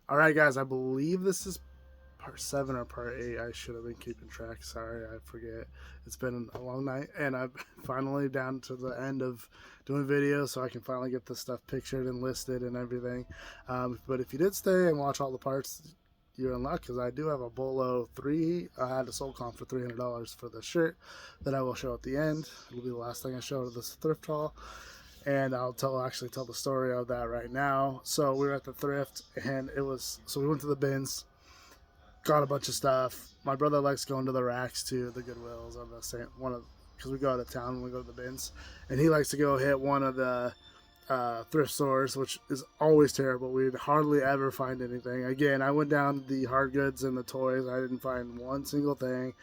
All right, guys, I believe this is part 7 or part 8. I should have been keeping track. Sorry, I forget. It's been a long night, and I'm finally down to the end of doing videos, so I can finally get this stuff pictured and listed and everything. But if you did stay and watch all the parts, you're in luck because I do have a Bolo 3. I had a sold comp for $300 for the shirt that I will show at the end. It'll be the last thing I show at this thrift haul, and I'll actually tell the story of that right now. So we were at the thrift, and we went to the bins, got a bunch of stuff. My brother likes going to the racks too, the Goodwills or the same one of, because we go out of town when we go to the bins, and he likes to go hit one of the thrift stores, which is always terrible. We'd hardly ever find anything. Again, I went down the hard goods and the toys. I didn't find one single thing.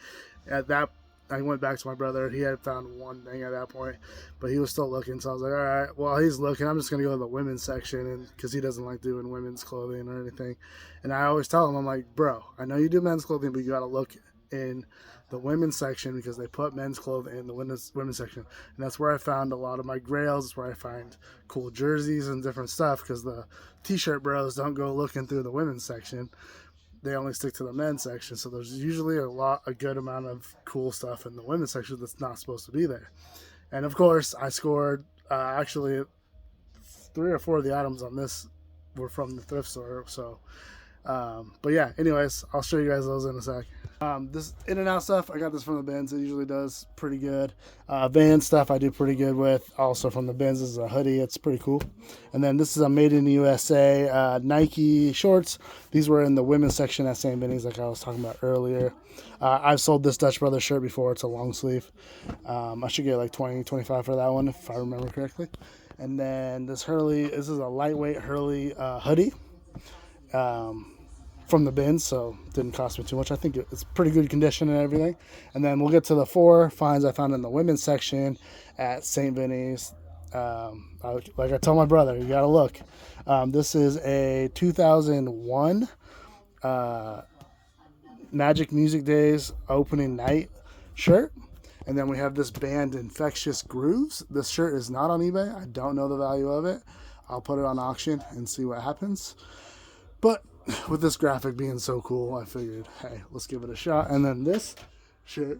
At that, I went back to my brother. He had found one thing at that point, but he was still looking. So I was like, all right, well, he's looking. I'm just going to go to the women's section, and because he doesn't like doing women's clothing or anything. And I always tell him, I'm like, bro, I know you do men's clothing, but you got to look in the women's section because they put men's clothing in the women's section, and that's where I found a lot of my grails. It's where I find cool jerseys and different stuff because the t-shirt bros don't go looking through the women's section. They only stick to the men's section, so there's usually a good amount of cool stuff in the women's section that's not supposed to be there. And of course, I scored actually 3 or 4 of the items on this were from the thrift store. So but yeah, anyways, I'll show you guys those in a sec. This in and out stuff, I got this from the bins. It usually does pretty good. Van stuff I do pretty good with. Also from the bins, this is a hoodie. It's pretty cool. And then this is a made in the USA Nike shorts. These were in the women's section at St. Benny's, like I was talking about earlier. I've sold this Dutch Brothers shirt before. It's a long sleeve. I should get like 20, 25 for that one if I remember correctly. And then this is a lightweight Hurley hoodie. From the bins, so it didn't cost me too much. I think it's pretty good condition and everything. And then we'll get to the 4 finds I found in the women's section at St. Benny's. Like I told my brother, you gotta look. This is a 2001 Magic Music Days opening night shirt. And then we have this band Infectious Grooves. This shirt is not on eBay. I don't know the value of it. I'll put it on auction and see what happens. But with this graphic being so cool, I figured, hey, let's give it a shot. And then this shirt,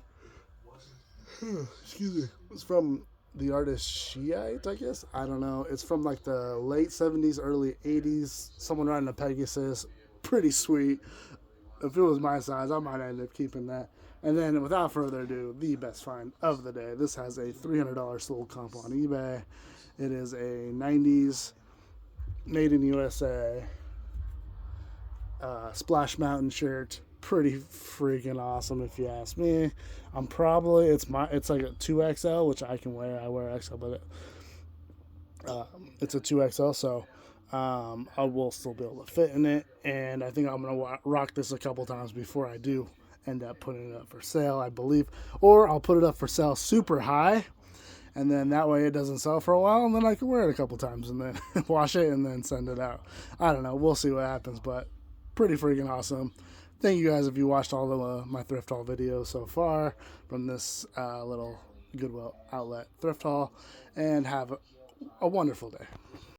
excuse me, it's from the artist Shiite, I guess. I don't know. It's from like the late 70s, early 80s. Someone riding a Pegasus. Pretty sweet. If it was my size, I might end up keeping that. And then without further ado, the best find of the day. This has a $300 sold comp on eBay. It is a 90s made in USA Splash Mountain shirt. Pretty freaking awesome if you ask me. It's like a 2XL, which I can wear. I wear XL, but it's a 2XL, so I will still be able to fit in it. And I think I'm gonna rock this a couple times before I do end up putting it up for sale, I believe. Or I'll put it up for sale super high, and then that way it doesn't sell for a while, and then I can wear it a couple times and then wash it and then send it out. I don't know. We'll see what happens, but pretty freaking awesome. Thank you guys if you watched all of my thrift haul videos so far from this little Goodwill outlet thrift haul, and have a wonderful day.